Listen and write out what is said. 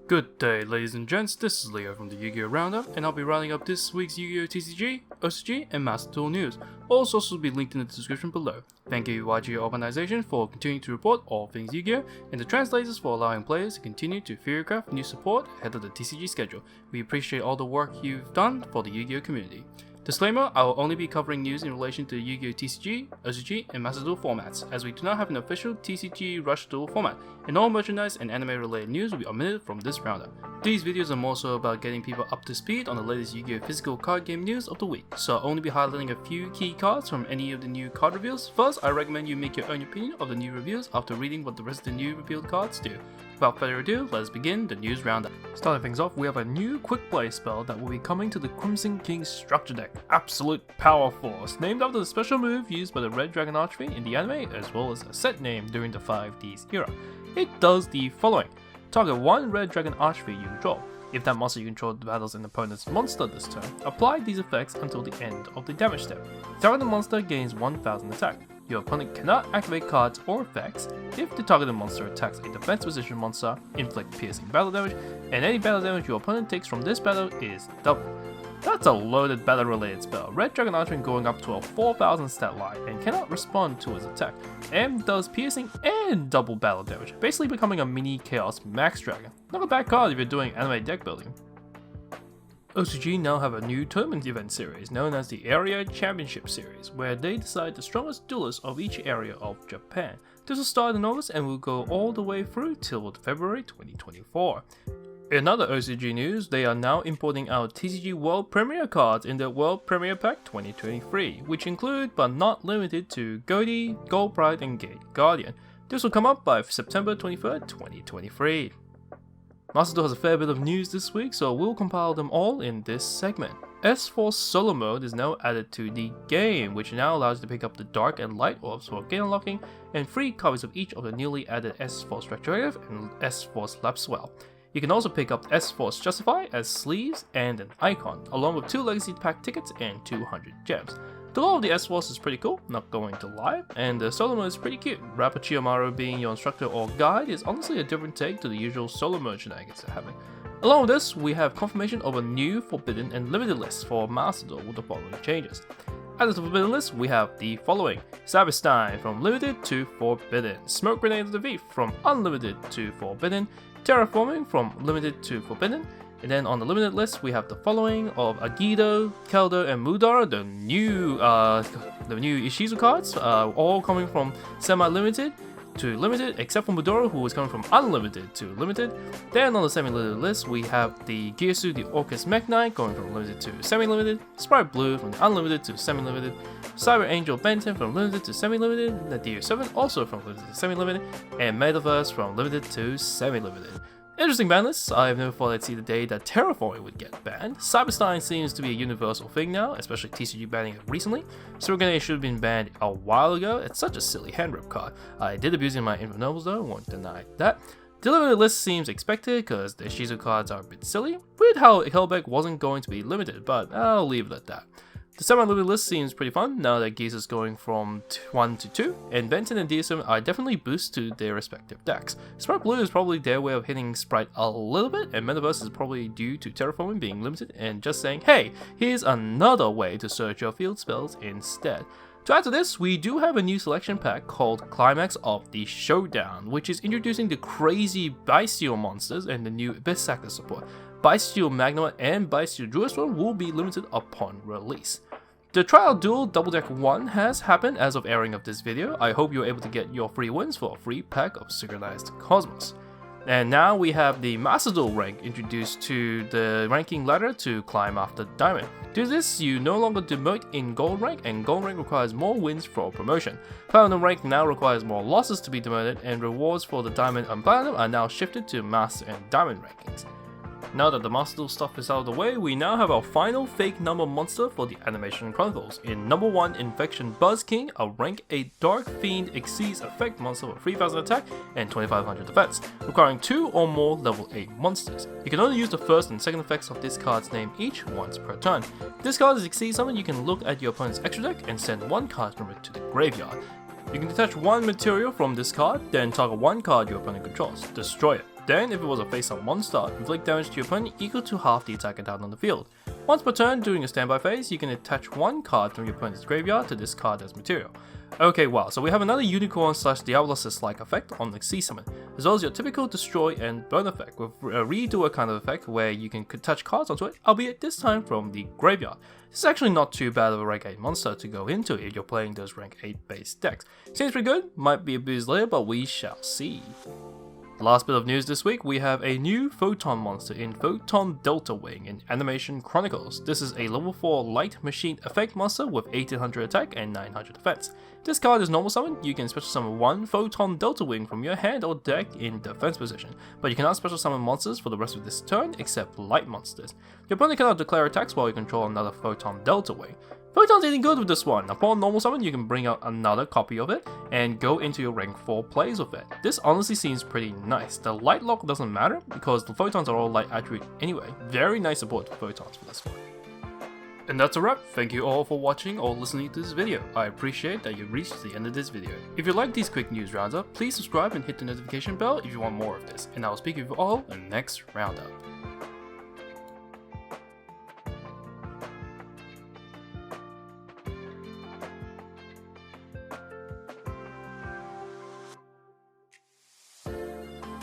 Good day, ladies and gents, this is Leo from the Yu-Gi-Oh! Roundup, and I'll be rounding up this week's Yu-Gi-Oh! TCG, OCG, and Master Duel news. All sources will be linked in the description below. Thank you YGO organization for continuing to report all things Yu-Gi-Oh! And the translators for allowing players to continue to choreograph new support ahead of the TCG schedule. We appreciate all the work you've done for the Yu-Gi-Oh! Community. Disclaimer, I will only be covering news in relation to Yu-Gi-Oh! TCG, OCG, and Master Duel formats, as we do not have an official TCG Rush Duel format, and all merchandise and anime related news will be omitted from this roundup. These videos are more so about getting people up to speed on the latest Yu-Gi-Oh! Physical card game news of the week, so I'll only be highlighting a few key cards from any of the new card reveals. First, I recommend you make your own opinion of the new reveals after reading what the rest of the new revealed cards do. Without further ado, let us begin the news roundup. Starting things off, we have a new quick play spell that will be coming to the Crimson King structure deck, Absolute Power Force, named after the special move used by the Red Dragon Archfey in the anime, as well as a set name during the 5Ds era. It does the following: target one Red Dragon Archfey you control. If that monster you control battles an opponent's monster this turn, apply these effects until the end of the damage step. Targeted monster gains 1000 attack. Your opponent cannot activate cards or effects if the targeted monster attacks a defense position monster, inflict piercing battle damage, and any battle damage your opponent takes from this battle is doubled. That's a loaded battle related spell. Red Dragon Archfey going up to a 4000 stat line and cannot respond to his attack, and does piercing and double battle damage, basically becoming a mini Chaos Max Dragon. Not a bad card if you're doing anime deck building. OCG now have a new tournament event series known as the Area Championship Series, where they decide the strongest duelists of each area of Japan. This will start in August and will go all the way through till February 2024. In other OCG news, they are now importing our TCG World Premiere cards in the World Premiere Pack 2023, which include but not limited to Goaty, Gold Pride, and Gate Guardian. This will come up by September 23rd, 2023. Master Duel has a fair bit of news this week, so we'll compile them all in this segment. S-Force Solo Mode is now added to the game, which now allows you to pick up the Dark and Light Orbs for gate unlocking, and 3 copies of each of the newly added S-Force Retroactive and S-Force Lapswell. You can also pick up S-Force Justify as sleeves and an icon, along with 2 Legacy Pack tickets and 200 gems. The lore of the S-Force is pretty cool, not going to lie, and the solo mode is pretty cute. Rapper Chiyomaru being your instructor or guide is honestly a different take to the usual solo mode shenanigans they're having. Along with this, we have confirmation of a new Forbidden and Limited list for Master Duel with the following changes. Added to the Forbidden list, we have the following: Cyberstein from Limited to Forbidden, Smoke Grenade of the Thief from Unlimited to Forbidden, Terraforming from Limited to Forbidden. And then on the limited list, we have the following of Agido, Keldo, and Mudar, the new Ishizu cards, all coming from semi-limited to limited, except for Mudora, who is coming from unlimited to limited. Then on the semi-limited list, we have the Girsu, the Orcus Mech Knight, going from limited to semi-limited, Sprite Blue from the unlimited to semi-limited, Cyber Angel Benton from limited to semi-limited, Nadir 7 also from limited to semi-limited, and Metaverse from limited to semi-limited. Interesting ban lists. I've never thought I'd see the day that Terraforming would get banned. Cyberstein seems to be a universal thing now, especially TCG banning it recently. Smoke Grenade should have been banned a while ago. It's such a silly hand rip card. I did abuse it in my Infinite Nobles though, won't deny that. The limited list seems expected because the Ishizu cards are a bit silly. Weird how Hellbeck wasn't going to be limited, but I'll leave it at that. The semi-limited list seems pretty fun now that Geese is going from 1 to 2, and Benton and DSM are definitely boosts to their respective decks. Sprite Blue is probably their way of hitting Sprite a little bit, and Metaverse is probably due to Terraforming being limited and just saying, hey, here's another way to search your field spells instead. To add to this, we do have a new selection pack called Climax of the Showdown, which is introducing the crazy Bestial monsters and the new Abyss Sector support. Bestial Magnemite and Bestial Druidstone will be limited upon release. The Trial Duel Double Deck 1 has happened as of airing of this video. I hope you're able to get your free wins for a free pack of Synchronized Cosmos. And now we have the Master Duel rank introduced to the ranking ladder to climb after Diamond. Due to this, you no longer demote in Gold rank, and Gold rank requires more wins for promotion. Platinum rank now requires more losses to be demoted, and rewards for the Diamond and Platinum are now shifted to Master and Diamond rankings. Now that the Master Duel stuff is out of the way, we now have our final fake number monster for the Animation Chronicles. In number 1 Infection Buzz King, a rank 8 Dark Fiend exceeds effect monster with 3000 attack and 2500 defense, requiring 2 or more level 8 monsters. You can only use the first and second effects of this card's name each once per turn. If this card exceeds something, you can look at your opponent's extra deck and send 1 card from it to the graveyard. You can detach 1 material from this card, then target 1 card your opponent controls, destroy it. Then, if it was a face-up monster, inflict damage to your opponent equal to half the attacker down on the field. Once per turn, during a standby phase, you can attach one card from your opponent's graveyard to this card as material. Okay, wow, so we have another Unicorn/Diablosis-like effect on the Sea Summon, as well as your typical destroy and burn effect, with a redo kind of effect where you can touch cards onto it, albeit this time from the graveyard. This is actually not too bad of a rank 8 monster to go into if you're playing those rank 8 base decks. Seems pretty good, might be a boost later, but we shall see. The last bit of news this week, we have a new Photon monster in Photon Delta Wing in Animation Chronicles. This is a level 4 light machine effect monster with 1800 attack and 900 defense. This card is normal summon. You can special summon one Photon Delta Wing from your hand or deck in defense position, but you cannot special summon monsters for the rest of this turn except light monsters. Your opponent cannot declare attacks while you control another Photon Delta Wing. Photon's eating good with this one. Upon normal summon, you can bring out another copy of it and go into your rank 4 plays with it. This honestly seems pretty nice. The light lock doesn't matter because the Photons are all light attribute anyway. Very nice support for Photons for this one. And that's a wrap. Thank you all for watching or listening to this video. I appreciate that you reached the end of this video. If you like these quick news roundup, please subscribe and hit the notification bell if you want more of this. And I will speak with you all in the next roundup.